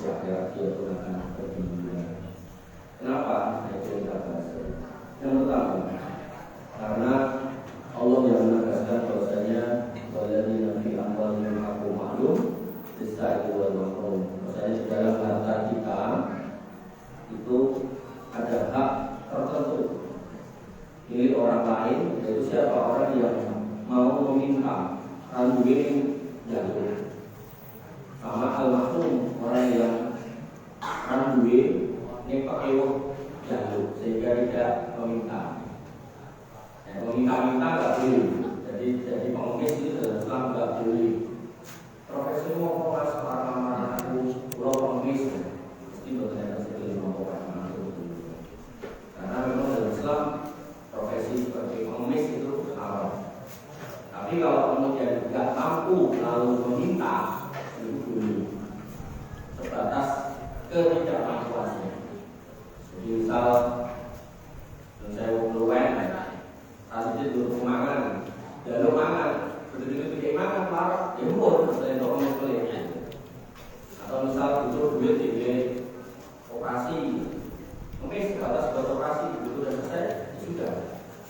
di akhirat dia pun akan bergembira. Kenapa? Itu kita bahas. Yang pertama, karena Allah yang menegaskan bahwasanya walladzina fi amwalihim haqqun ma'lum lis-sa'ili wal mahrum. Maksudnya di dalam harta kita itu ada hak tertentu milik orang lain, yaitu siapa orang yang mau meminta randuin jatuh, sama al-mahrum orang yang randuin ini pakai jatuh sehingga tidak meminta. Meminta-minta nggak boleh. Jadi pengemis itu dalam Islam nggak boleh. Profesi mau mas para aku pulau pengemis mesti bertanya sekali mau orang itu. Karena memang dalam Islam profesi seperti pengemis itu haram. Tapi kalau kemudian tidak mampu lalu meminta itu boleh. Sebatas ketidakmampuannya. Jadi misal saya mau keluar tadi dulu mangan, lalu mangan, betul-betul kayak makan parah, ya pun saya untuk membeli. Atau misal butuh duit di operasi, mungkin sebatas buat operasi itu sudah selesai, sudah.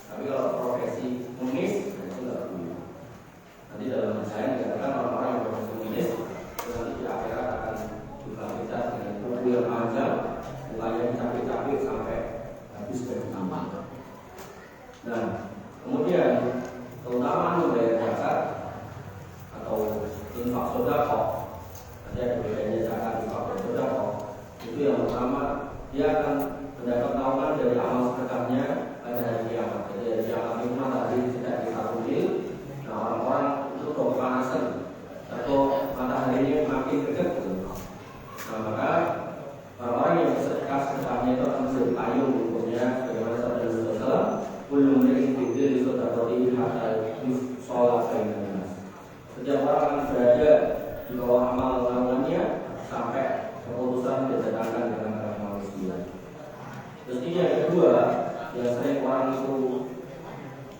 Tapi kalau profesi mengemis, itu tidak boleh. Nanti dalam saya dikatakan orang-orang yang profesi mengemis, nanti di akhirat akan dibangkitkan dengan kuku yang panjang, mukanya capek-capek sampai habis dari tambah. Nah, kemudian keutamaan membayar zakat atau infak sedekah, nanti ada bedanya zakat, infak dan sedekah. Itu yang pertama, dia akan mendapat naungan dari amal sedekahnya pada hari kiamat. Jadi hari kiamat itu matahari tidak ditakutkan. Nah, orang-orang itu kepanasan atau mataharinya makin dekat. Nah, maka orang-orang yang bersedekah sedekahnya itu akan menjadi payung hukumnya, bagaimana sabda Rasulullah. Belum dari sudah roti hatta sholat kainan. Setiap orang akan berada di bawah amal lawannya sampai keputusan didatangkan dengan orang manusia. Terus ini yang kedua, yang sering orang itu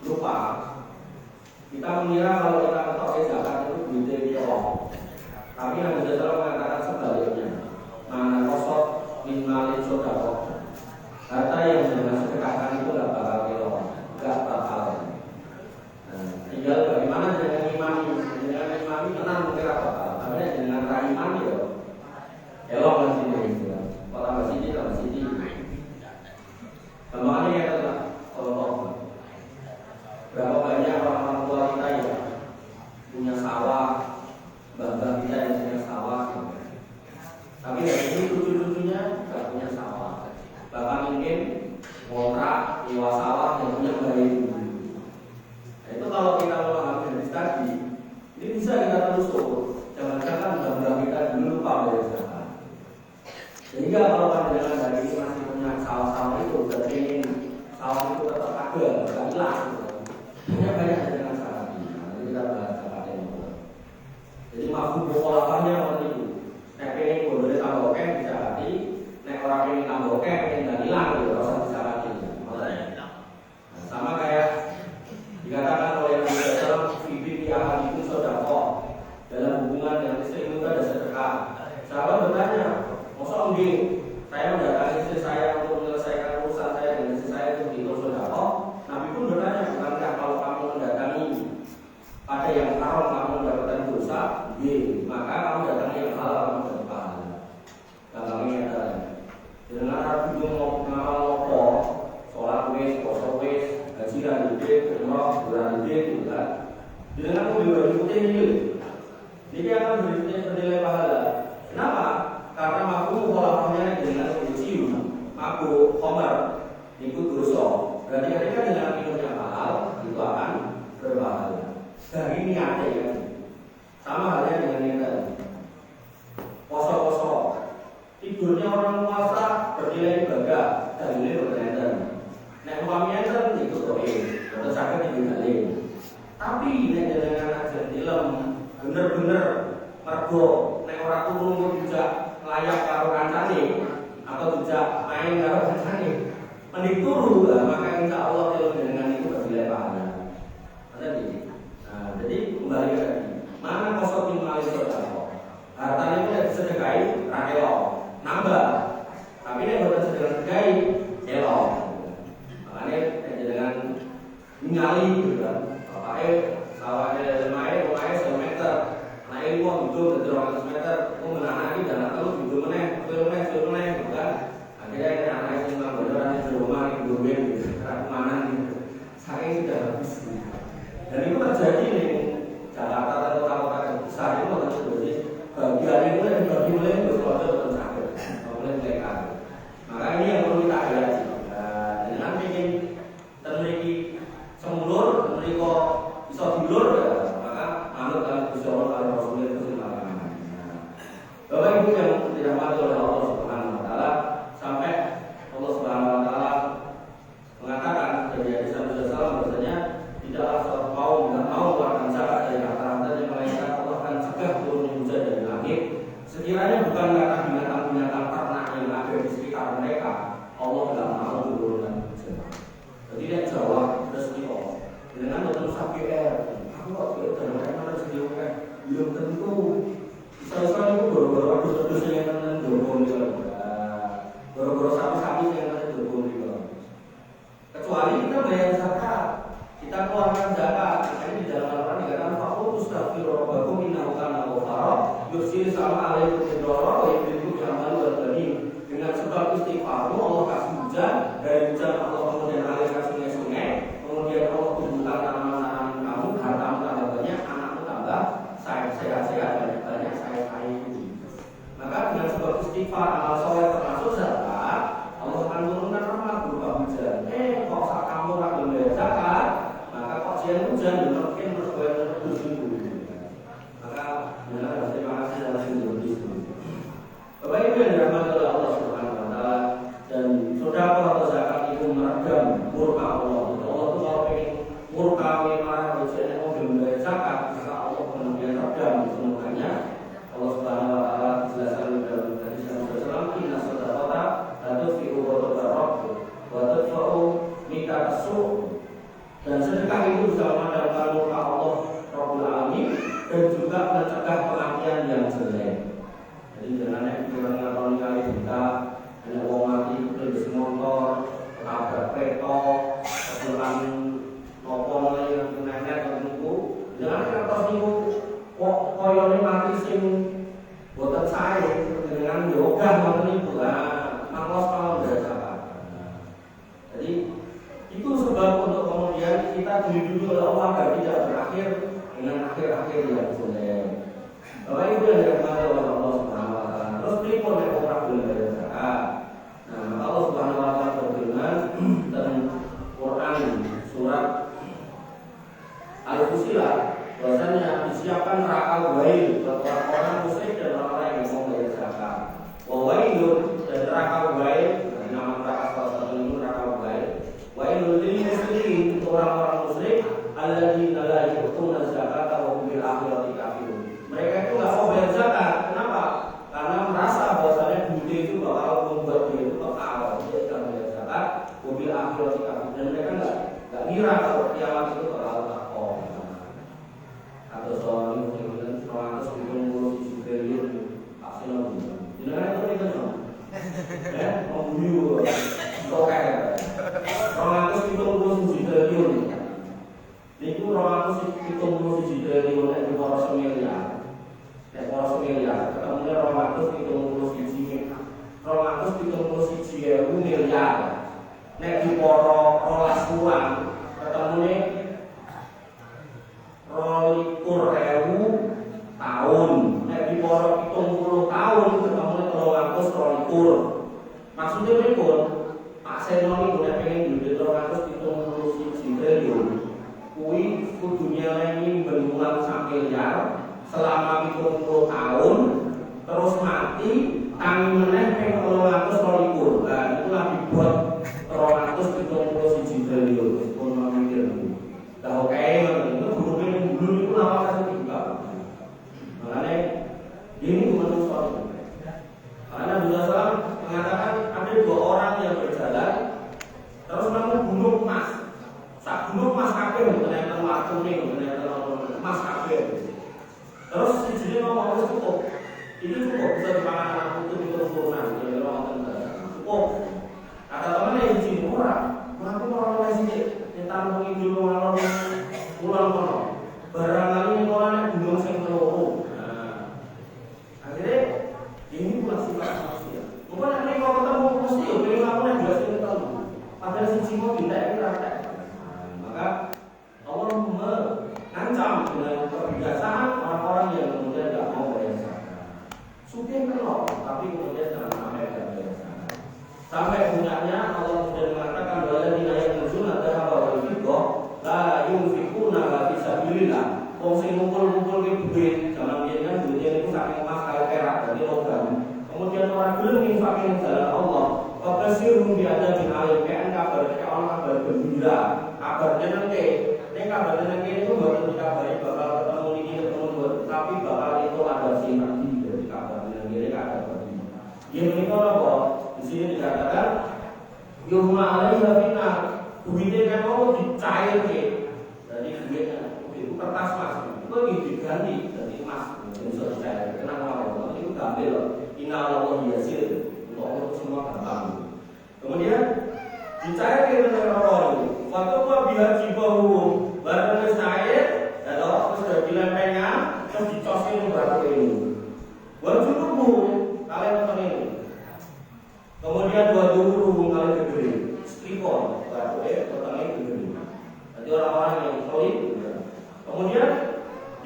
lupa. Kita mengira kalau kita ketahui zakat itu duitnya dia orang. Tapi yang sudah mengatakan sebaliknya. Mana kosot min malin sodako. Harta yang dengan sedekahkan itu tidak bakal kelong, tidak bakal. Tinggal bagaimana dengan imani menang mungkin bakal. Tapi dengan imani ya, kelong masih itu. Kalau masih itu. Kemana ya tetap kalau berapa banyak orang tua kita ya punya sawah, bangga kita yang punya sawah. Tapi dari ini cucu-cucunya tidak punya sawah. Bahkan mungkin kontrak nyewa sawah yang punya bayi. Nah, itu kalau kita memahami hadis tadi, ini bisa kita telusur. Jangan-jangan bangga kita dulu lupa bayar zakat. Sehingga kalau pandangan dari ini masih punya sawah-sawah itu, berarti sawah itu tetap ada, tidak hilang. Hanya banyak dengan zakat. Nanti kita bahas zakat yang kedua. Jadi mampu pengolahannya seperti itu. Nek pengen boleh tambah oke bisa hati. Nek orang pengen tambah oke pengen nggak hilang gitu, rasa bisa hati. Sama kayak dikatakan oleh Nabi SAW, "Fibi ahadikum sodaqah." Dalam hubungan dengan istri itu ada sedekah. Sahabat bertanya, "Masa enggak? Saya mendatangi istri saya untuk menyelesaikan urusan saya dengan istri saya itu di sodaqah." Nabi pun bertanya, "Bukankah kalau kamu mendatangi ada yang haram kamu mendapatkan dosa? Maka kamu datangi yang halal kamu dapat pahala." Gampangnya adalah dengan Nabi ngamal lopo, sholat wis, puasa wis, haji lan gede, umrah bulan gede juga. Dengan mobil baju putih ini, dia akan bernilai pahala. Kenapa? Karena mampu mengolahnya dengan mencium, mampu khomer, ikut dosa. Berarti ketika dengan minum yang halal itu akan berpahala. Dari niatnya ya. Sama halnya dengan yang tadi. Poso-poso. Tidurnya orang puasa bernilai ibadah, dalilnya bertentan. Nek umpamanya itu doa, atau sakit itu dalil. Tapi nek dengan ajar film bener-bener mergo nek ora turun juga layak karo kancane atau tidak main karo kancane. Mending turu lah, maka insya Allah film dengan itu bernilai pahala. Ada di. Nah, jadi kembali lagi. Mana kosong minimalis sodako? Hartanya itu sedekahi rakelo nambah. Tapi nek boten sedekahi elo. Makanya dengan ningali gitu kan. Bapake sawahnya lumayan 1 meter. Naik mau hidup dari 200 meter, mau menahan lagi dan kalau hidup meneh, gitu kan. Akhirnya ini anak yang memang beneran di rumah di duit, gitu, kemana gitu. Saking sudah habis. Dan itu terjadi di Jakarta atau kota-kota besar itu akan terjadi. Bagian itu yang dibagi mulai itu keluarga betul sakit, mulai mereka. Maka ini yang perlu kita hiasi. Dengan ingin termiliki semulur, termiliki kok bisa dilur, maka manut dalam Gusti Allah kalau Rasulullah itu selalu. Bapak Ibu yang dirahmati oleh Allah Subhanahu Wa Taala, sampai Allah Subhanahu Wa Taala mengatakan dari hadis Nabi SAW bahwasanya tidaklah suatu kaum yang mau mengeluarkan zakat dari harta-hartanya melainkan Allah akan cegah turun hujan dari langit. Sekiranya bukan karena binatang-binatang ternak yang ada di sekitar mereka, Allah tidak mau turunkan hujan. Jadi dia jawab rezeki Allah dengan betul sapi aku kok dari mana rezeki Allah belum tentu. Saya itu baru-baru terus yang nang dorong gitu. Baru-baru sapi-sapi yang nang dorong gitu. Kecuali kita bayar zakat, kita keluarkan zakat. Ini di dalam Al-Qur'an dikatakan faqul astaghfiru rabbakum innahu kana ghaffara yursilis sama alaikum bidarra wa yumdidukum bi amwalin wa banin. Dengan sebab istighfarmu Allah kasih hujan, dari hujan Allah kemudian alirkan sungai-sungai, kemudian Allah tumbuhkan tanaman-tanaman kamu, hartamu tambah banyak, anakmu tambah sehat-sehat banyak saya. Maka dengan sebab istighfar amal soleh termasuk zakat, Allah akan turunkan rahmat berupa hujan. Kok saat kamu tak membayar zakat, maka kok siang hujan mungkin berbayar terus minggu. Maka benar terima kasih atas Indonesia. Bapak Ibu yang dirahmati oleh Allah Subhanahu Wa Taala, dan saudara atau zakat itu meredam murka Allah. Allah itu kalau ingin murka marah hujannya mau membayar zakat, maka Allah kemudian redam semuanya. Allah Subhanahu Wa Taala jelaskan dalam hadis Nabi SAW, inna shadaqata la tudfi'u ghadabar wa tudfa'u mikasu. Dan sedekah itu bisa memadamkan murka Allah Rabbul Alamin dan juga mencegah kematian yang jelek. Jadi jangan ngakoni kali kita hanya uang mati beli motor, tabrak kereta, kesulitan nopo yang nenek tentu. Jangan kertas niku kok koyone mati sing boten sae dengan yoga ngoten niku lah mangos kalau berzakat. Jadi itu sebab untuk kemudian kita dilindungi oleh Allah agar tidak berakhir dengan akhir-akhir yang jelek. Bapak Ibu yang dirahmati oleh Allah Subhanahu Wa Taala, terus pripun nek ora boleh zakat? Nah, maka Allah Subhanahu Wa Taala berfirman dalam Quran surat Al-Fusilat, bahwasanya disiapkan neraka wail buat orang-orang musyrik dan orang-orang yang mau bayar zakat. Wailun dan neraka wail, nama neraka salah satu neraka wail. Wailun lil muslimin, orang-orang musyrik alladzina la yu'tuna zakata wa hum bil akhirati kafirun. Mereka itu enggak mau bayar zakat. Kenapa? Karena merasa bahwasanya dunia itu bakal membuat dia itu kekal. Dia tidak bayar zakat, wa bil akhirati kafirun. Dan mereka enggak ngira kalau kiamat itu bakal takut. Atau soal ini kan 150 triliun pasti nanti. Jangan itu kita dong. Mau view token. 250 triliun. Itu 250 triliun yang diporos miliar. Yang poros miliar. Ketemunya 250 miliar. Nek diporo 12 bulan ketemunya 22.000 tahun. Nek diporo 70 tahun ketemu 320. Maksudnya pripun? Pak Seno iki nek pengen duit 270 triliun. Kuwi kudunya leni bentulan sak miliar selama 70 tahun terus mati tangi meneh ping 320. Lah itulah dibuat 271 triliun. Pun mikir. Lah oke itu dulu itu lama kasih juga. Makanya ini bukan sesuatu. Karena Nabi SAW mengatakan ada 2 orang yang berjalan terus nemu gunung emas. Sak gunung emas kabeh ternyata waktu ning ternyata emas kabeh. Terus si jadi ngomong wis cukup. sifat manusia. Mungkin nanti kalau ketemu mesti ya pilih aku yang dua sini ketemu. Padahal sisi mau tidak ini rata. Maka Allah mengancam dengan kebiasaan orang-orang yang kemudian tidak mau bayar zakat. Sugih kenal, tapi kemudian jangan sampai tidak bayar zakat. Sampai punyanya Allah sudah mengatakan waladina yanzuna dzahaba wal fiddah la yunfiquna fi sabilillah. Wong sing ngumpul-ngumpul ke duit, zaman biyen kan duitnya itu saking emas kali perak dari logam. Kemudian orang gelem nginfakin jalan Allah. Fakasirum biada bin alim kan kabar orang kabar gembira. Kabarnya nanti, kabarnya nanti itu baru dikabari bakal ketemu ini ketemu dua, tapi bakal itu ada sinarti dari kabarnya nanti ada bagi. Dia menikah apa? Di sini dikatakan yuhma alaihi fina duitnya kan mau dicair ke. Jadi duitnya itu kertas mas, itu diganti dari emas, bisa dicair. Kenapa mau? Itu gambil. Inna Allah yasir, untuk Allah semua gampang. Kemudian dicairkan dengan orang itu. Waktu gua biar jibahu, barang wis cair, atau sudah dilempengan, terus dicosin batu ini. Wajuduhu kalian nonton ini. Kemudian dua dulu kalian gede, stripon batu potongnya gede. Nanti orang-orang yang solid. Kemudian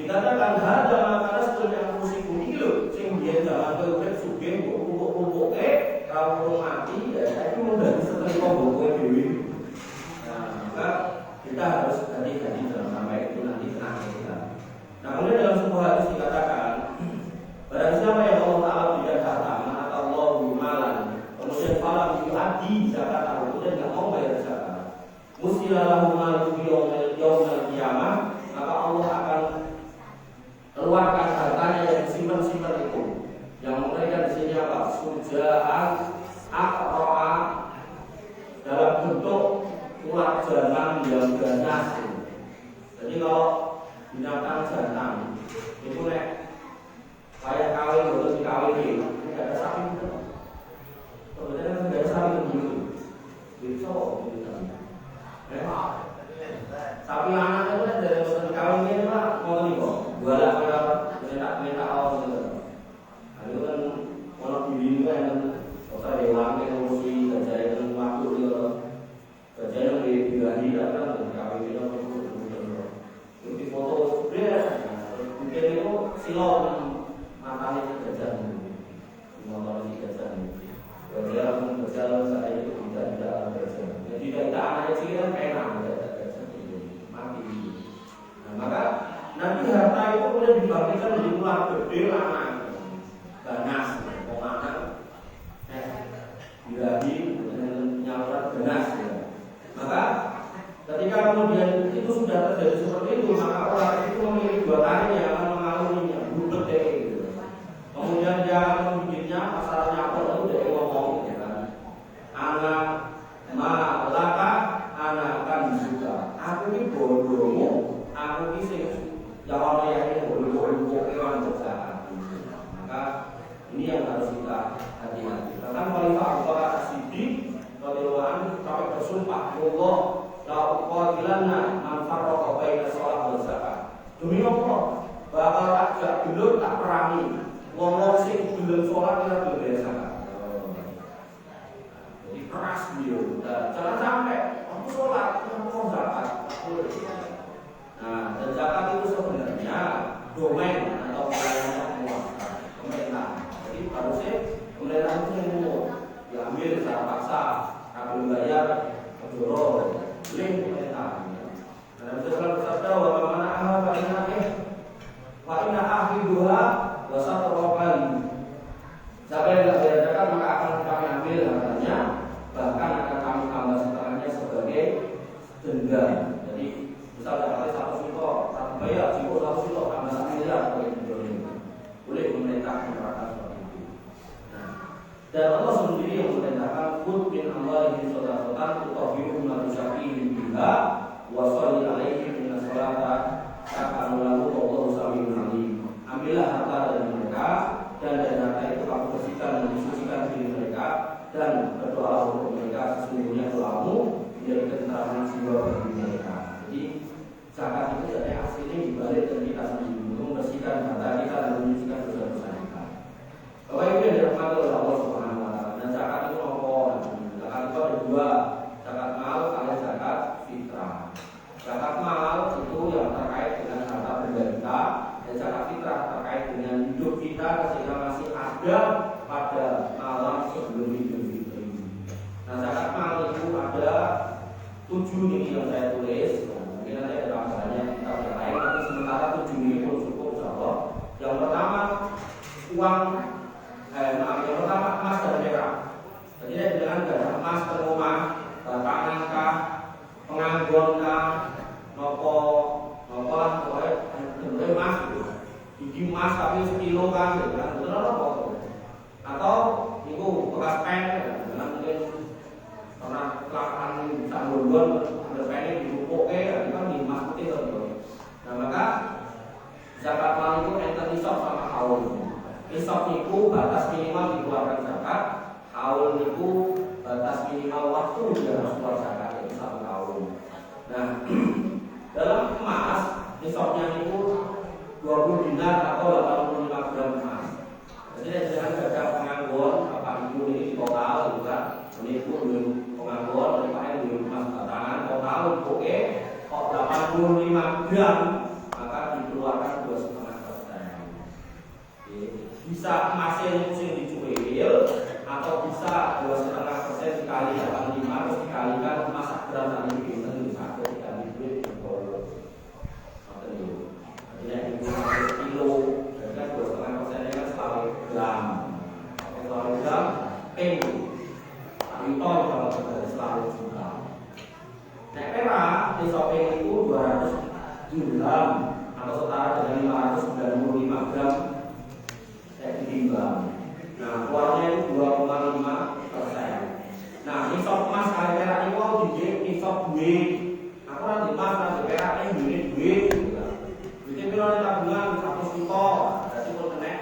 dikatakan hada makanan sebenarnya musik ini loh, sing dia zaman ke sugih bubuk-bubuk kalau mati ya itu mudah seperti bubuk dewi. Maka kita harus hati-hati dalam sampai itu nanti kena kita. Nah kemudian dalam sebuah hadis dikatakan barang siapa yang Allah Taala berikan harta maka Allah malan kemudian falam yu'addi zakat kemudian tidak mau bayar zakat musilahu malu yaumil qiyamah maka Allah akan keluarkan hartanya yang simpan-simpan itu yang memberikan di sini apa sujaan akroa dalam bentuk ular jantan yang ganas. Jadi kalau binatang jantan itu nek kayak kawin atau dikawin ini tidak ada sapi itu. Sebenarnya kan tidak ada sapi begitu. Bisa sapi anak itu kan dari urusan dikawin ini lah mau nih kok. Jualan minta awal gitu. Itu kan orang bili kan kota dewan yang ngurusi gajah yang waktu gitu. Gajah yang dibirahi kan kawin itu itu di foto dia mungkin itu silau matanya gajah motor di gajah gajah saya itu tidak gajah jadi tidak anaknya sih kan enak gajah mati. Nah maka nanti harta itu kemudian dibagikan menjadi ular gede anak ganas anak birahi dengan nyaluran ganas ya. Maka ketika kemudian itu sudah terjadi seperti itu, maka orang itu memiliki dua tangan yang akan mengalaminya, bubet deh gitu. Kemudian dia akan membikinnya, pasalnya apa lalu dia ngomong ya kan. Anak malaka, anak akan juga. Aku ini bodohmu, aku ini sih jawabnya yang ini bodoh-bodoh kewan besar. Maka ini yang harus kita hati-hati. Bahkan Khalifah Abu Bakar As-Siddiq radhiyallahu anhu sampai bersumpah, Allah la uqatilanna man farraqa baina shalah wal zakat. Demi Allah, bakal tak gelem tak perangi wong sing gelem salat ora gelem bayar zakat. Jadi keras beliau. Jangan sampai aku salat, aku zakat. Nah, dan zakat itu sebenarnya domain atau wilayahnya pemerintah. Jadi harusnya pemerintah itu yang ngomong diambil secara paksa, kabel bayar, kedorong, link pemerintah. Dan Rasulullah bersabda, wa mana ahal wa inna akhiduha wa satrobali. Siapa yang tidak bayar zakat maka akan kami ambil hartanya, bahkan akan kami tambah setelahnya sebagai denda. Jadi misalnya kalau 1 juta, satu bayar, jika 1 juta tambah 1 miliar sebagai denda. Boleh pemerintah menerapkan seperti itu. Dan Allah sendiri yang memerintahkan kut min amwalihim shadaqatan tutahhiruhum wa tuzakkihim biha wa sholli 'alaihim inna sholata sakanu lahum wallahu samiun 'alim. Ambillah harta dari mereka dan dari harta itu kamu bersihkan dan mensucikan diri mereka dan berdoa untuk mereka sesungguhnya doamu menjadi ketentraman jiwa bagi mereka. Jadi zakat itu dari aslinya dibalik dari kita sendiri untuk membersihkan harta kita dan menyucikan dosa-dosa kita. Bapak Ibu yang dirahmati oleh Allah 7 ini yang saya tulis. Mungkin nanti ada tambahannya kita yang lain, tapi sementara 7 ini pun cukup insyaallah. Yang pertama uang yang pertama emas dan perak. Jadi dengan gada emas ke rumah, tangan kah, pengangguran kah, nopo lah pokoknya emas gitu. Gigi emas tapi 1 kilo kan, gitu kan, betul apa? Atau itu bekas pen, dengan mungkin karena kecelakaan bisa london, ada pennya dirupuk itu kan dimas putih gitu. Nah maka zakat mal itu enten nisab sama haul. Nisab itu batas minimal dikeluarkan zakat, haul itu batas minimal waktu dia harus keluar zakat itu 1 tahun. Nah dalam emas nisabnya itu 20 dinar atau 85 gram emas. Jadi dengan gada pengangguran Bapak Ibu ini di total juga ini pun belum pengangguran dari Pak Ibu emas batangan total oke kok 85 gram maka dikeluarkan 2,5%. Bisa emasnya itu dicuil atau bisa 2,5% dikali 85 terus dikalikan emas gram tadi bisa satu dikali duit jadi kilo dan 2,5% kan selalu gram ping tapi ton kalau selalu juta. Nah perak di shopping itu 200 gram atau setara dengan 595 gram ditimbang. Nah keluarnya itu 2,5%. Nah nisab emas kali perak itu mau nisab duit. Aku nanti emas nanti peraknya duit. Jadi kalau tabungan 100 juta, berarti pun kena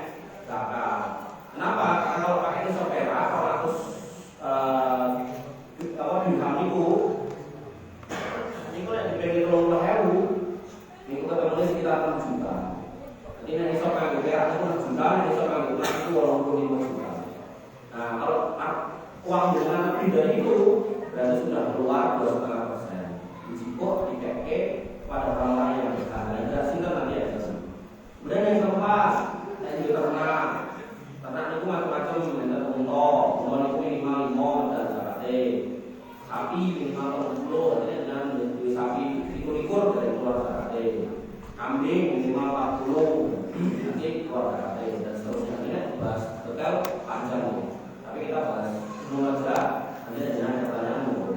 zakat. Kenapa? Karena kalau pakai nisab perak, kalau 100 dirham itu yang dibagi 30.000, itu ketemu sekitar 6 juta. Jadi nisab kanggo perak itu 6 juta, nisab kanggo emas itu 85 juta. Nah kalau uang dengan lebih dari itu, berarti sudah keluar 2,5%. Dijikuk, dikeke pada orang lain yang berkah. Dan sinten nanti ya. Kemudian yang keempat, yang ternak itu macam-macam, ada unta itu minimal 5 dan zakatnya. Sapi minimal 10, artinya dengan beli sapi likur dari keluar zakatnya. Kambing minimal 40, nanti keluar zakatnya dan seterusnya. Ini bahas detail panjang nih. Tapi kita bahas semua saja. Nanti ada pertanyaan.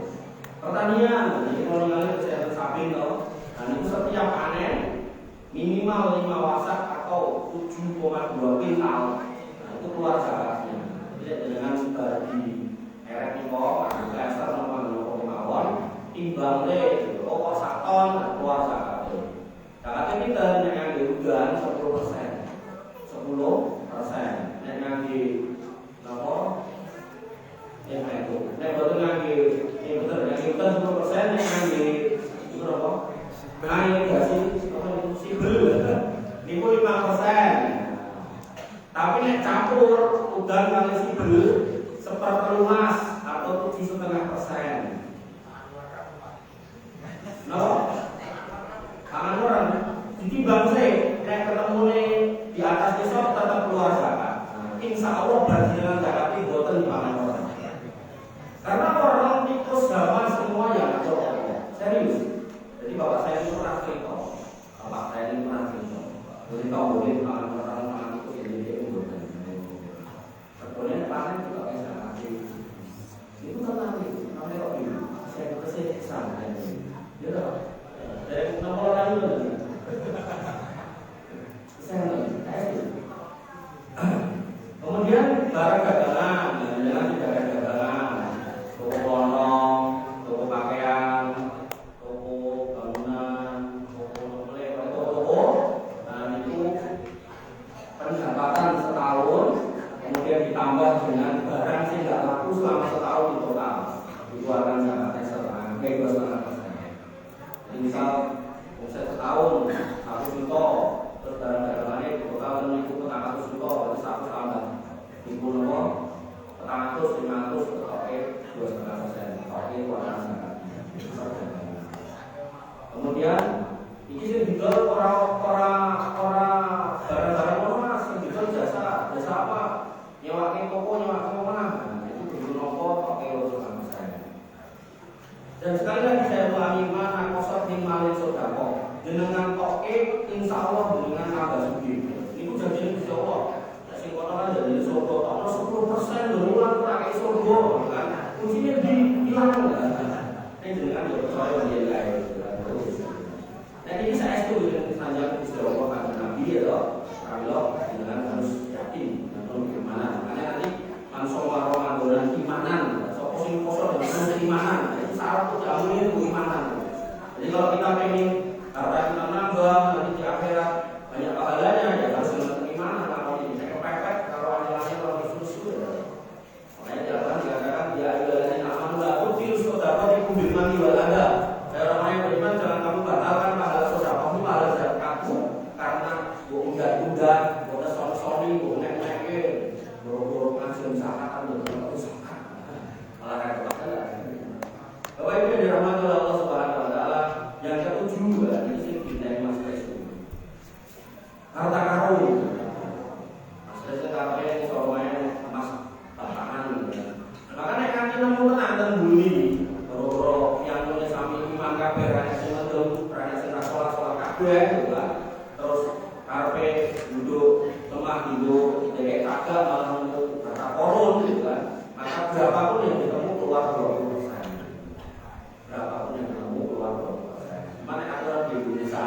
Pertanian, jadi kalau ngalih kesehatan sapi loh. Dan itu setiap panen minimal 5 wasak atau 7,2 kintal. Nah itu keluar zakatnya. Jadi dengan bagi eret niko, dasar nomor mawon, timbang deh, kok 1 ton keluar zakatnya. Zakatnya kita yang diugan 10%, 10%. Yang di nomor yang itu, yang betul yang kita 10%, yang di itu berapa? Nah ini kasih apa itu sibel, itu 5%. Tapi nek campur udan kali sibel 1/4 atau 7,5%. No, tangan orang. Jadi bangsa nek ketemu nih di atas desa tetap keluar zakat. Insya Allah bagian zakat itu boten dipangan orang. Karena orang itu zaman semua yang serius. Jadi bapak saya itu pernah cerita, cerita boleh orang itu jadi dia boleh. Kemudian panen juga bisa mati. Itu kan nanti, namanya kok ini, saya kesiksa ini. Ya dong, dari nomor lain lagi. Kemudian barang dagangan, jangan tidak ada dagangan, toko pondok, toko pakaian. Pendapatan setahun kemudian ditambah dengan barang yang tidak laku selama setahun di total dikeluarkan zakatnya 2,5%. Jadi misal omset setahun 1 juta terus barang dagangannya di total itu 400 juta berarti 1 tambah 400, 500 oke 2,5% oke keluarkan zakatnya. Kemudian ini sih dijual orang barang-barang mas yang dijual jasa apa nyewakin toko nyewakin mana itu dulu nopo pakai 2,5%. Dan sekali lagi saya ulangi Ini dengan percaya dia lain. Nah ini saya itu dengan sanjang istilah kan Nabi ya loh. Kami loh dengan harus yakin dan bagaimana. Makanya nanti mansoma Ramadan imanan, sopo sing poso dengan keimanan. Itu syarat utama itu keimanan. Jadi kalau kita pengen harta kita nambah nanti di akhirat banyak pahalanya ya harus dengan keimanan. Kalau ini saya kepepet kalau ada kalau susu ya. Makanya jangan dikatakan dia adalah aman lah. Virus saudara di kubur mandi walada. Orang yang beriman jangan kamu batalkan pahala saudara kamu pahala zakat kamu karena udah udah soni nek boro-boro langsung zakat itu zakat. Malah repot banget. Bapak Ibu yang dirahmati oleh Allah Subhanahu wa taala, yang ketujuh ini sing dinai Mas Kristus. Harta karun. Mas Kristus kabeh soalnya emas batangan. Makanya kaki nemu tenan ten bumi. Boro-boro yang punya sami iman kabeh ra sing mendem, ra sing salat kabeh juga. Terus karepe duduk lemah duduk dhek kagak malah nemu kata korun gitu kan. Maka berapapun yang ketemu keluar 20%. Berapapun yang ketemu keluar 20%. Mana aturan di Indonesia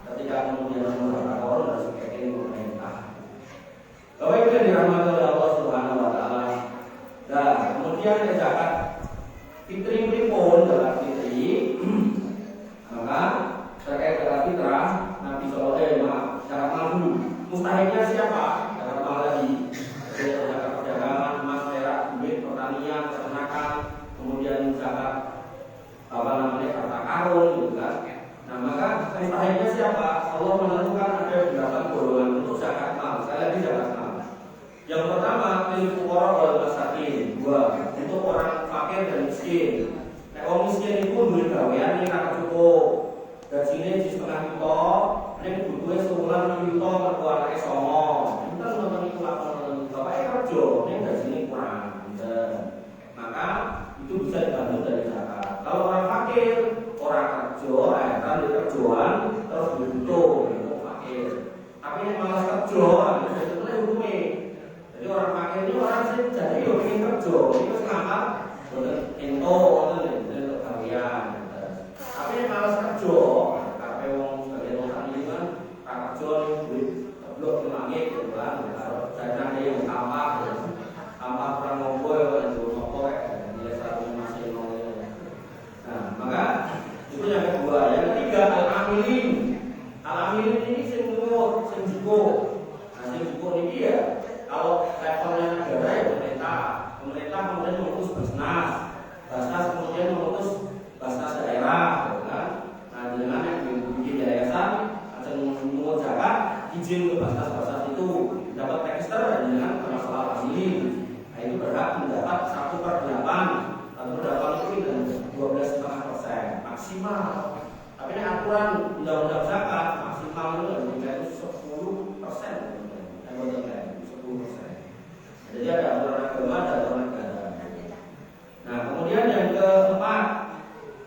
ketika kemudian nemu kata korun harus dikekei pemerintah. Bapak Ibu yang dirahmati oleh Allah Subhanahu wa taala. Nah, kemudian zakat fitri pripun zakat fitri. Maka terkait zakat fitrah Nabi sallallahu alaihi wasallam zakat mal dulu. Mustahiknya siapa? Zakat mal tadi. Zakat perdagangan, emas, perak, duit, pertanian, peternakan, kemudian zakat harta karun gitu kan. Nah, maka mustahiknya siapa? Allah menentukan ada 8 golongan untuk zakat mal. Sekali lagi zakat mal. Yang pertama, lil fuqara wal masakin. 2, untuk orang fakir dan miskin. Nek wong miskin iku duwe gawean ning ra cukup. Gajine di setengah juta, ning butuhe sebulan 6 juta mergo anake songo. Enten ngoten niku lakon bapake kerja ning gajine kurang. Maka itu bisa dibantu dari zakat. Kalau orang fakir, orang kerja, akhirnya di kerjaan terus dibutuh itu fakir. Tapi nek malas kerja, itu hukumnya. Jadi orang fakir ini orang sih jadi yo pengen kerja, itu selamat, boten ento wonten untuk kalian. Tapi nek malas kerja, kabeh wong sebagai wong tani kan kerja duit blok ke langit gitu kan, karo danane yang tambah kurang ngopo ya ngopo nilai satu masih nol. Nah, maka itu yang kedua. Yang ketiga al-amilin. Al-amilin ini sing nurut, sing jugo. Nah, sing jugo niki ya kalau levelnya negara ya pemerintah kemudian mengutus Basnas kemudian mengutus Basnas daerah, kan? Nah dengan yang bikin yayasan akan mengumpul zakat izin ke Basnas itu dapat register dengan permasalahan ini. Nah itu berhak mendapat 1/8 itu 12,5% maksimal. Tapi ini aturan undang-undang zakat maksimal itu harus 10%. Jadi ada aturan agama, ada aturan negara. Nah, kemudian yang keempat,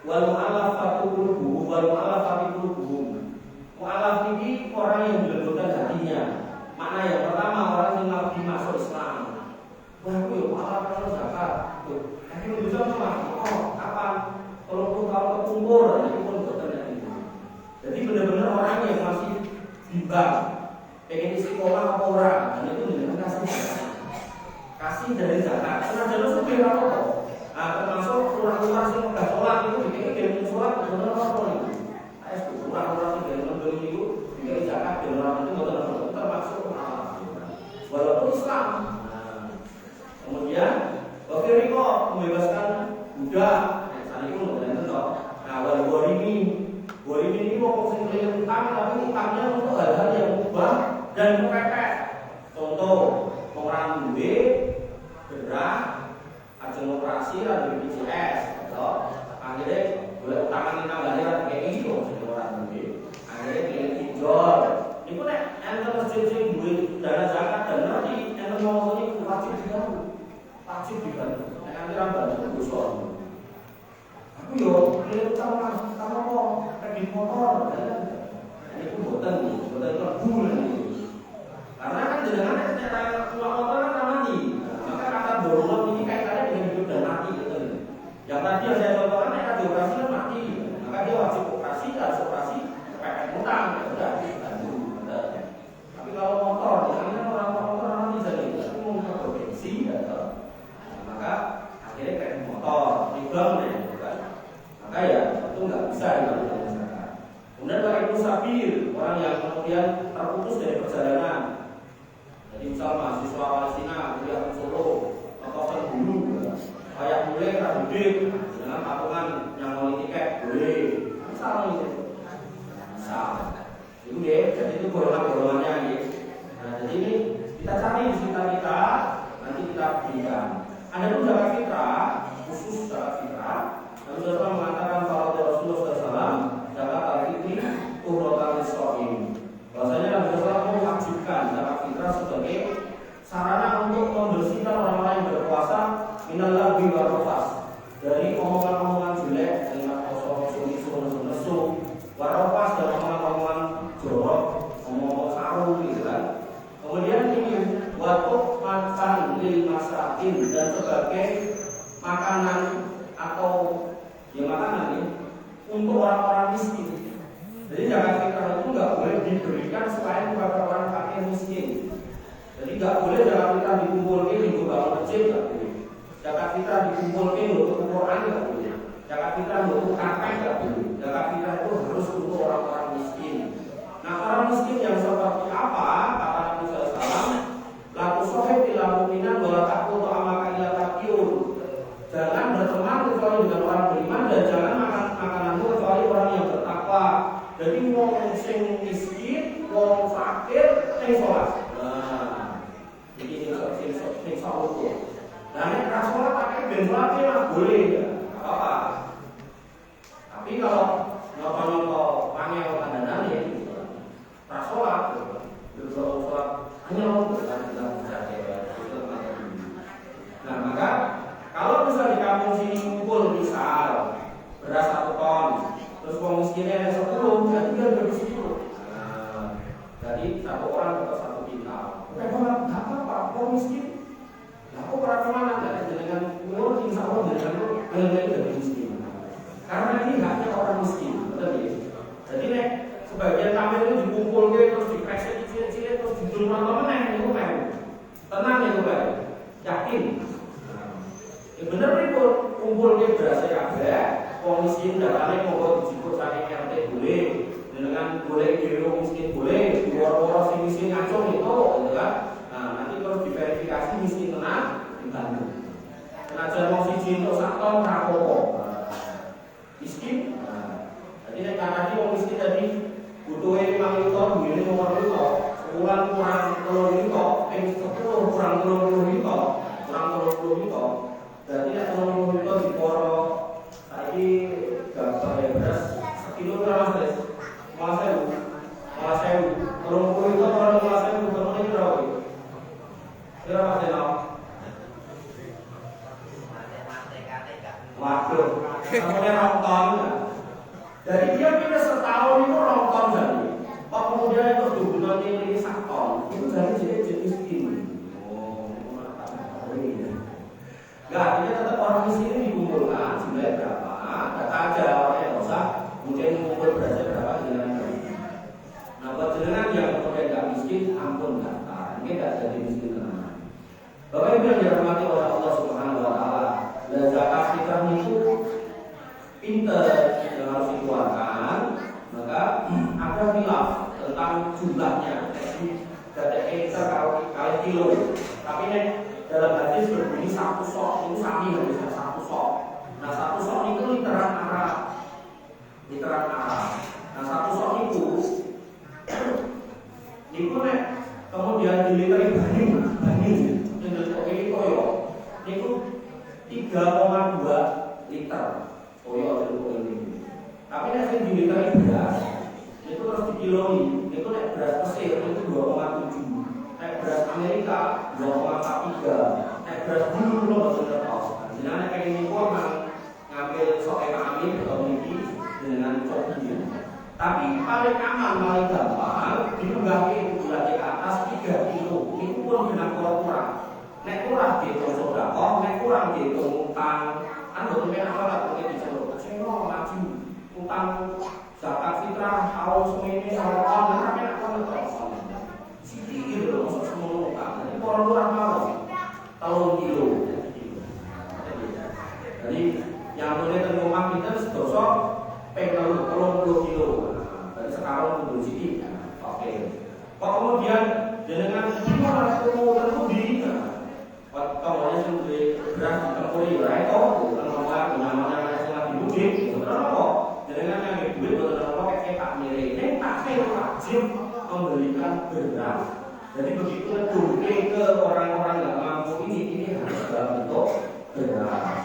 wal mu'allafatu qulubuhum, wal mu'allafati qulubuhum. Mu'allaf ini orang yang dilembutkan hatinya. Makna yang pertama orang yang lagi masuk Islam. Wah, aku ya mu'allaf kalau zakat. Tapi bisa cuma, kapan? 30 tahun kekumpul, itu pun bertanya itu. Jadi benar-benar orang yang masih bimbang, pengen istiqomah apa ora, dan itu dengan kasih dari zakat. Karena jalur supir apa? Nah, termasuk kurang-kurang sih nggak sholat itu bikin dari sholat benar apa itu? Kurang-kurang sih dari membeli itu bikin zakat benar itu benar termasuk walaupun Islam. Nah, kemudian Wakiriko membebaskan budak. Saat itu benar toh. Nah, wal Borimi ini mau konsumsi utang, tapi utangnya untuk hal-hal yang mubah dan mepet. Contoh, orang duit, berat, ajeng operasi, ada BPJS, akhirnya boleh utangan tambahnya kayak gitu, orang duit. Akhirnya pilih pinjol. Itu nek enten masjid duit dana zakat dan nanti enten mau ini wajib dibantu. Nek nanti ramban dosa. Aku yo pilih utang sama kredit motor. Ini pun boten lebu karena kan jenengan secara uang motor kan ramadi. Maka kata borong ini kaitannya dengan hidup dan mati gitu. Yang tadi yang saya contohkan kata logam nih, kan? Maka ya itu nggak bisa dilakukan zakat. Kemudian kalau itu sabir, orang yang kemudian terputus dari perjalanan. Jadi misal mahasiswa Palestina kuliah ke Solo atau ke dulu, kayak mulai kredit dengan patungan yang mau tiket boleh, misalnya itu, misal. Itu deh, jadi itu golongan-golongannya gitu. Nah, jadi ini kita cari di sekitar kita, nanti kita berikan. Ada pun zakat fitrah, khusus zakat fitrah. Nabi SAW mengatakan kalau Rasulullah SAW zakat al-fitri tuhrotan lis-shaim. Bahwasanya Nabi SAW mewajibkan zakat fitrah sebagai sarana untuk membersihkan orang-orang yang berpuasa minal lagwi wal rafas, dari omongan-omongan jelek, dengan kosong, nesu, warofas dan omongan-omongan jorok, omong-omong saru gitu kan. Kemudian ini watuk makan lil masakin, dan sebagai makanan atau ya makanan ini untuk orang-orang miskin. Jadi zakat fitrah itu nggak boleh diberikan selain kepada orang fakir miskin. Jadi nggak boleh zakat fitrah dikumpulkan di bangun masjid, nggak boleh. Zakat fitrah dikumpulkan untuk Quran, nggak boleh. Zakat fitrah untuk kakek, nggak boleh. Zakat fitrah itu harus untuk orang-orang miskin. Nah, orang miskin yang seperti apa? Kata Nabi SAW, laku sohib ila mu'minan wala takut amaka ila takiun. Jangan berteman kecuali dengan orang beriman, dan jangan makan makananmu kecuali orang yang bertakwa. Jadi wong sing miskin, wong fakir, sing sholat. Nah, ini sing sholat. Nah, nek ra sholat pakai ben sholat ya boleh ya, enggak apa-apa. Tapi kalau nyoto-nyoto pangeo kandanan ya ra sholat, sholat hanya untuk bilang nah, maka kalau bisa di kampung sini ngumpul misal beras 1 ton, terus wong miskinnya ada 10, jadi kan bagi 10. Nah, jadi 1 orang dapat 1 kintal. Memang nggak apa-apa, wong miskin. Nah, kok orang kemana? Jadi dengan ngurus insya Allah dengan dari miskin. Karena ini haknya orang miskin, betul ya? Jadi nek sebagian tampil itu dikumpul terus dikasih cilik-cilik terus didulur meneh itu kan. Tenang itu kan. Yakin. Ya bener itu kumpul ke beras kabeh, wong miskin datane monggo dijipuk saking RT boleh, dengan boleh dhewe miskin boleh, woro-woro sing miskin ngacung itu gitu kan. Nah, nanti terus diverifikasi miskin tenan dibantu. Senajan wong siji entuk 1 ton ra apa-apa. Miskin. Jadi nek tadi wong miskin tadi butuhe 5 juta, duwene nomor juta, sebulan kurang 3 juta, 10 kurang 30 juta, kurang 30 juta. Berarti nek 30 juta diporo saiki gambar ya beras sekilo berapa Mas? 30.000. 30 juta ora 30.000 berapa iki berapa? Kira Mas Deno? Waduh, sampai ronton. Jadi dia pindah setahun itu ronton jadi. Pak kemudian itu digunakan ini 1 ton, itu jadi miskin. Oh, enggak, dia tetap orang miskin ini dikumpulkan jumlahnya berapa, data aja orang yang usah kemudian mengumpul berasnya berapa jenengan. Nah, buat jenengan yang kemudian nggak miskin, ampun daftar, ini nggak jadi miskin teman. Bapak Ibu yang dirahmati oleh Allah Subhanahu Wa Taala, dan zakat fitrah itu pinter yang harus dikeluarkan, maka ada khilaf tentang jumlahnya. Jadi ada ekor kali kilo, tapi nih dalam hadis berbunyi 1 sok itu sami harusnya 1 sok. Nah 1 sok itu literan Arab, Nah 1 sok itu nih kemudian diliteri banyu dengan kopi koyo, itu 3,2 liter koyo ini. Tapi nih saya diliteri beras, itu terus dikiloi, itu nih beras Mesir itu 2,7. Beras Amerika 2,43, beras dulu lo betul betul. Jangan kayak ini kok ngambil soal kami atau ini dengan coki. Tapi paling aman, paling gampang diunggahkan gula di atas 3 kilo. Itu pun dengan kurang. Nek kurang dihitung sodako, nek kurang dihitung utang. Kan betul betul apa lah mungkin diceluk. Saya maju utang zakat fitrah tahun semini tahun tapi nak kamu terus. Gitu loh, masuk semua utang. Jadi orang-orang mau tahun kilo. Jadi yang pinten sedoso pengen 30 kilo. Berarti sekarang kudu sithik. Oke. Kok kemudian jenengan gimana terlebih? Tomonya sing duwe beras ditempuri ora itu, ngomong namanya sing lagi mudik, bener kok. Jenengan yang duit bener apa kayak tak mirip. Nek pakai wajib membelikan beras. Jadi begitu ngedulke ke orang-orang yang mampu ini harus dalam bentuk beras.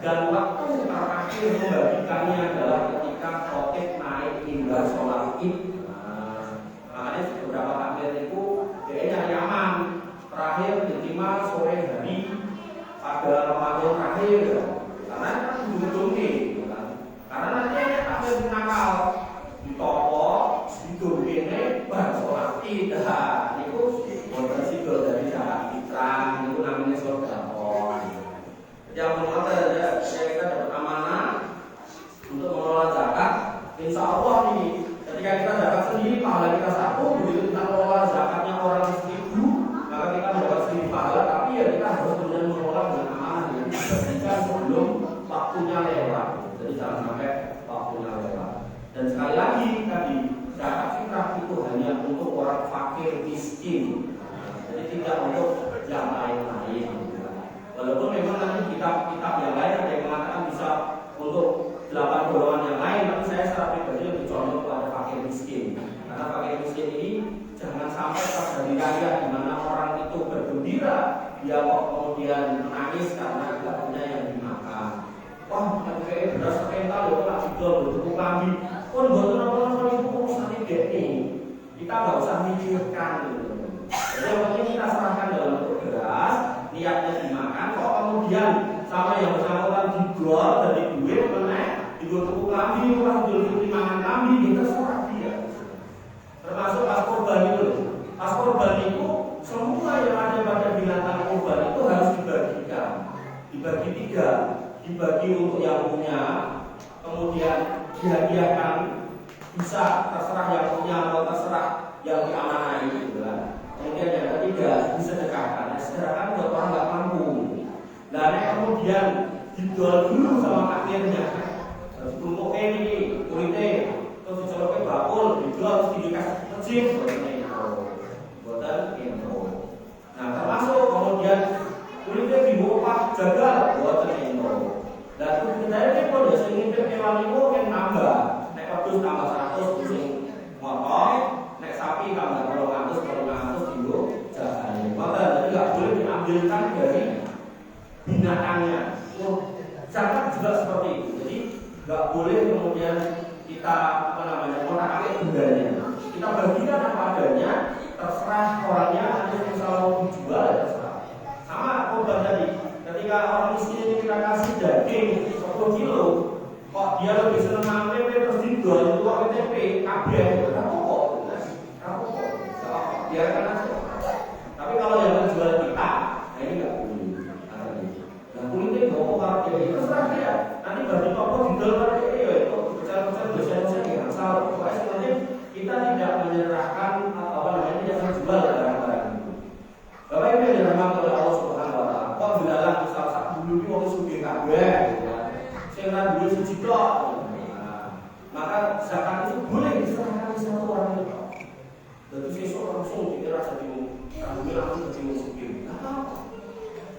Dan waktu terakhir membagikannya adalah ketika khotib naik hingga sholat id. Makanya beberapa takbir itu dia nyari aman. Terakhir diterima sore hari pada Ramadan terakhir. Karena kan duduk-duduk karena nanti ada takbir nakal ditoko, duduk ini baru sholat id. Itu berhasil dari jarak fitrah, itu namanya sodaqah. Yang mengatur kita dapat amanah untuk mengelola zakat. Insya Allah ini ketika kita zakat sendiri pahala kita 1, begitu kita mengelola zakatnya orang 1000, maka kita mendapat 1000 pahala. Tapi ya kita harus kemudian mengelola dengan amanah ketika sebelum waktunya lewat. Jadi jangan sampai waktunya lewat. Dan sekali lagi tadi zakat fitrah itu hanya untuk orang fakir miskin. Jadi tidak untuk yang lain-lain. Walaupun memang nanti kitab-kitab yang lain ada yang mengatakan bisa untuk 8 golongan yang lain, tapi saya secara pribadi lebih condong kepada fakir miskin. Karena fakir miskin ini jangan sampai pas hari raya di mana orang itu bergembira, dia kok kemudian menangis karena tidak punya yang dimakan. Wah, kayak beras kental itu tak jual bertepuk kami. Pun buat orang-orang itu urusan ini. Kita nggak usah mikirkan. Jadi yang penting kita serahkan dalam bentuk beras, niatnya dimakan, kok kemudian sama yang bersangkutan dijual dari duit meneh, dijual tepuk kambing, orang jual dimakan kambing, kita serah dia. Termasuk pas korban itu, pas korban itu semua yang ada pada binatang korban itu harus dibagikan, dibagi 3, dibagi untuk yang punya, kemudian dihadiahkan, bisa terserah yang punya atau terserah yang diamanai gitu kan. Kemudian yang ketiga disedekahkan. Sedekahkan buat orang nggak mampu. Nah, kemudian dijual dulu sama akhirnya. Untuk ini kulitnya, terus dicoloknya bakul, dijual terus dikasih masjid, buatan itu. Nah, termasuk kemudian kulitnya dibuka jagal, buatan itu. Dan sebenarnya pun ya sing ngintip hewan itu yang nambah. Nek wedhus tambah 100 sing motong, nek sapi tambah 200 dulu jagane. Maka jadi nggak boleh diambilkan dari binatangnya. Zakat juga seperti itu. Jadi nggak boleh kemudian kita mengambil bendanya. Kita bagikan apa adanya, terserah orangnya. Nanti misalnya dijual ya terserah. Sama korban tadi. Ketika orang miskin ini kita kasih daging 10 kilo, kok dia lebih senang makan tempe terus dijual itu kok tempe kabeh itu kapok. Biarkan aja. Tapi kalau yang menjual kita, nah ini nggak boleh. Nah kulitnya nggak mau kalau dia itu terserah dia. Nanti bagi toko dijual pada dia itu besar-besar dosen-dosen yang asal. Pokoknya sebenarnya kita tidak menyerahkan apa namanya tidak menjual barang-barang itu. Bapak Ibu yang dirahmati oleh Allah Subhanahu Wa Taala. Kok bilalah misal sak dulu ini waktu sugih kabeh, saya dulu suci kok. Maka zakat itu boleh diserahkan satu orang itu. Jadi sesuk langsung dikira jadi kami langsung jadi miskin.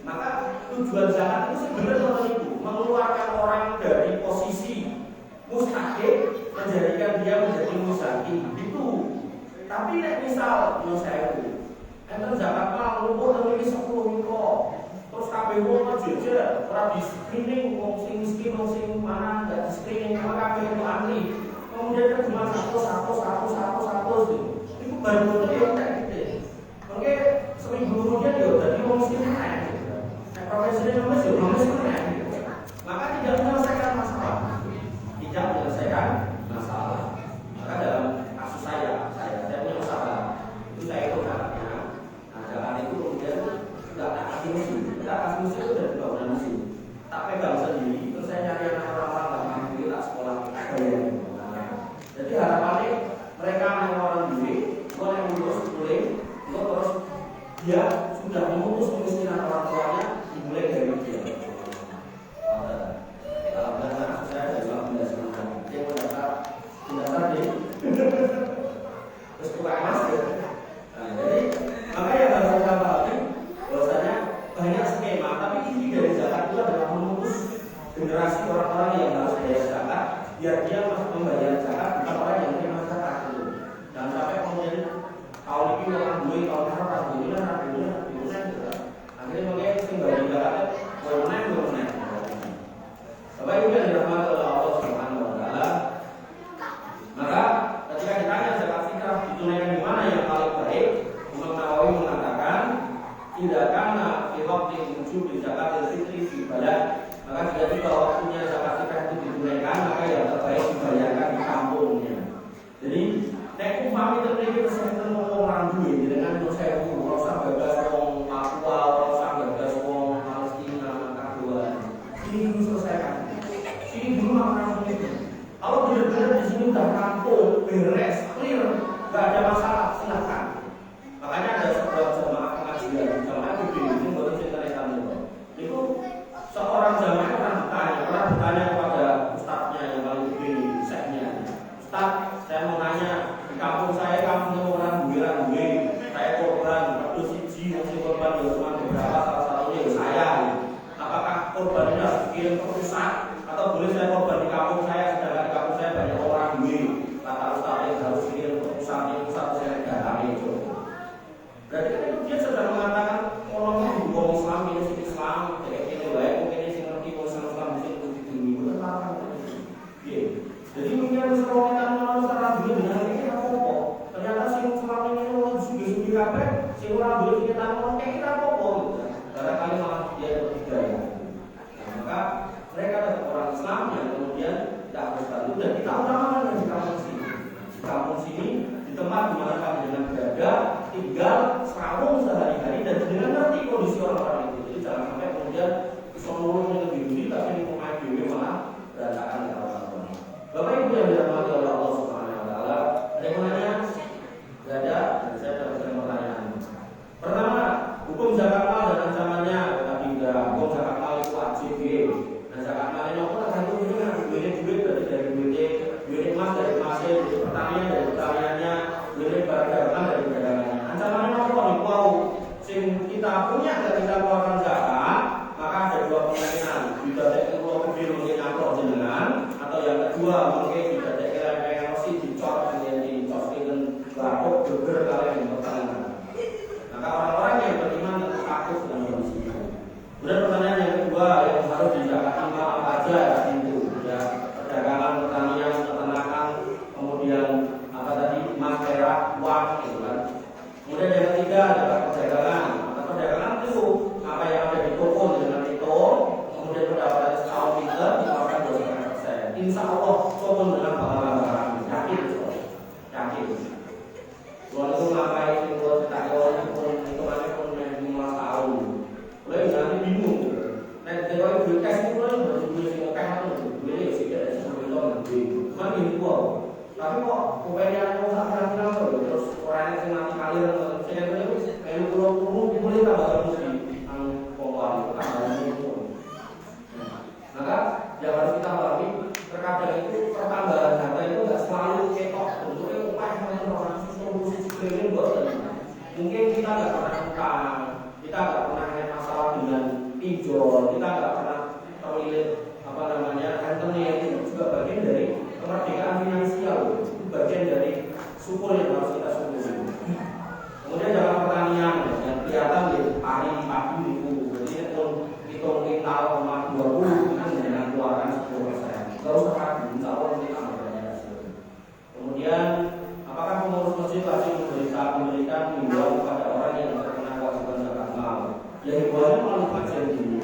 Maka tujuan zakat itu sebenarnya itu mengeluarkan orang dari posisi mustahik menjadikan dia menjadi mustahik itu. Tapi nek misal saya itu enten zakat mau lumpur tapi 10 kilo. Terus kabeh wong jejer ora di screening wong sing miskin wong sing mana enggak di screening maka kabeh itu antri. Kemudian cuma 100 baru dia kayak gitu. Oke, seminggu kemudian dia jadi mau miskin naik. Nah, profesinya masih mau miskin naik. Maka tidak menyelesaikan masalah. Tidak menyelesaikan masalah. Maka dalam kasus saya punya usaha. Itu saya itu anaknya. Nah, jalan itu kemudian tidak kasih mesin. Tidak kasih mesin itu dari bangunan mesin. Tak pegang sendiri. Terus saya nyari anak orang-orang nggak mampu tak sekolah bayar. Jadi harapannya mereka orang diri yang lulus boleh, terus dia sudah memutus kemiskinan orang tuanya dimulai dari dia. jenengan pun saya ora usah gagas wong Papua, ora usah gagas wong Palestina, Kaduan. Ini dulu selesaikan. Sini dulu orang itu. Kalau benar-benar di sini udah rampung, beres, clear, nggak ada masalah, silakan. Makanya ada sebuah jamaah pengajian, jamaah itu baru cerita itu seorang jamaah pernah bertanya kepada ustadznya yang paling gede, syekhnya. Ustadz, saya mau nanya, di kampung saya kampungnya orang duwe, saya korban, waktu siji, masih korban cuma beberapa, salah satunya saya. Apakah korban ini harus dikirim ke pusat atau boleh saya korban di kampung saya, sedangkan di kampung saya banyak orang duwe? Kata ustadz yang harus dikirim ke pusat saya datang itu. Berarti kan dia sedang mengatakan orang Islam ini sih Islam, kayak gitu baik, mungkin ini sih ngerti Islam di situ di dunia itu apa? Jadi mungkin kalau kita mau secara dulu dengan ini apa? Ternyata si Islam ini orang sugi kabeh, si orang dulu kita ngomong kayak kita apa? Barangkali malah dia berbeda. Maka mereka adalah orang Islam yang kemudian kita harus bantu dan kita utamakan di kampung sini. Di kampung sini, di tempat di mana kami dengan berada, tinggal serawung sehari-hari dan dengan ngerti kondisi orang-orang itu. Jadi jangan sampai kemudian seluruh yang lebih dulu tapi di pemain dewi malah berantakan di orang-orang. Bapak Ibu yang dirahmati oleh Allah Subhanahu Wa Taala, ada yang menanya? Tidak ada. Dan saya dapat pertanyaan. Pertama, hukum zakat mal dan ancamannya tadi tidak. Hukum zakat mal itu wajib. Dan zakat mal ini apa? Satu ini kan duit dari duit emas dari emasnya, duit pertanian dari pertaniannya, duit barang dagangan dari dagangannya. Ancamannya apa? Niku sing kita punya dan kita keluarkan zakat, maka ada dua kemungkinan. Bisa dari pulau kecil mungkin atau jenengan, atau yang kedua mungkin bisa dari lempengan masih dicor dengan lapuk geger kalian yang pertanian. Maka orang-orang yang beriman tetap takut dengan kondisi itu. Kemudian pertanyaan yang kedua yang harus dizakatkan apa aja itu ya, perdagangan, pertanian, peternakan, kemudian apa tadi emas, perak, uang, gitu kan. Kemudian yang ketiga adalah perdagangan. Maka perdagangan itu apa yang ada di toko dengan itu, kemudian pendapatan setahun kita dikeluarkan 25%. Insya Allah toko dengan pahala yakin. Kalau itu ngapain itu tak kawan itu masih pun yang 5 tahun. Boleh nanti bingung. Nanti kalau berkas itu kan boleh singkat itu boleh sih ada sebelum itu kan bingung. Tapi kok upaya yang mau sampai terus orang yang mati kalir saya itu kayak pulau boleh tambah mesti pengawal tambahan itu. Maka yang harus kita pahami terkadang itu pertambahan data itu nggak selalu ketok bentuknya upaya yang orang mungkin kita nggak pernah utang, kita nggak pernah ada masalah dengan pinjol, kita nggak pernah terlilit rentenir, itu juga bagian dari kemerdekaan finansial, itu bagian dari syukur yang harus kita syukuri. Kemudian dalam pertanian yang kelihatan di padi itu, jadi hitung kintal 20 itu dengan keluaran 10%. Nggak usah ragu, insya Allah kita banyak hasil. Kemudian apakah pengurus masjid wajib memberikan himbauan kepada orang yang terkena kewajiban zakat mal? Ya himbauannya melalui kajian ini,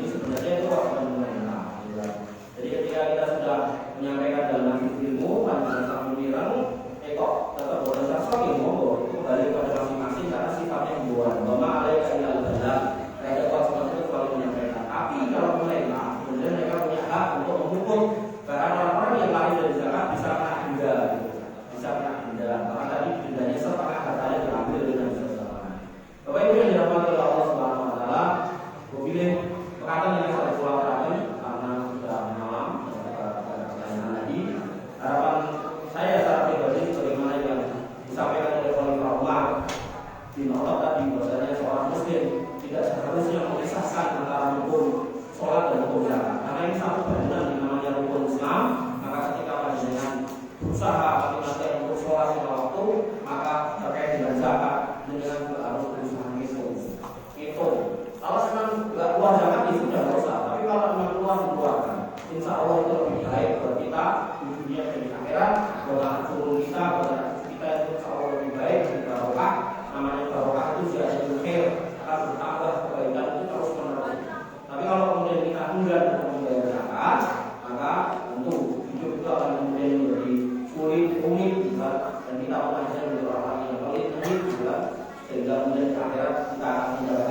sebenarnya itu kewajiban pemerintah. Jadi ketika kita sudah menyampaikan dalam ilmu, pandangan pemikiran, kok tetap boleh sasok ya monggo itu kembali kepada masing-masing karena sifatnya himbauan. Bahwa alaika ilal balagh, mereka kewajiban itu selalu menyampaikan. Tapi kalau pemerintah, kemudian mereka punya hak untuk menghukum karena orang-orang yang lari dari zakat bisa kena denda. Karena tadi dendanya setengah hartanya diambil dengan setengah. Bapak Ibu yang dirahmati oleh Allah Subhanahu Wa Taala, pilih perkataan yang saya keluarkan karena sudah malam dan pertanyaan lagi. Harapan saya secara pribadi sebagaimana yang disampaikan oleh Khalifah Umar bin Khattab tadi, bahwasanya seorang Muslim tidak seharusnya memisahkan antara rukun sholat dan rukun zakat. Karena ini satu bangunan yang namanya rukun Islam. Maka ketika panjenengan berusaha mati-matian untuk sholat lima waktu, maka terkait dengan zakat dengan juga harus berusaha ngitung. Kalau memang nggak keluar zakat itu sudah dosa, tapi kalau memang keluarkan, insya Allah itu lebih baik buat kita di dunia dan di akhirat. Buat suruh kita, buat kita itu insya Allah lebih baik dan barokah. Namanya barokah itu tidak ada akhir, akan bertambah kebaikan itu terus menerus. Tapi kalau kemudian kita enggan untuk membayar zakat, maka tentu hidup itu akan kemudian menjadi sulit, rumit, dan kita akan menjadi orang yang pelit. kemudian ke akhirat kita akan tidak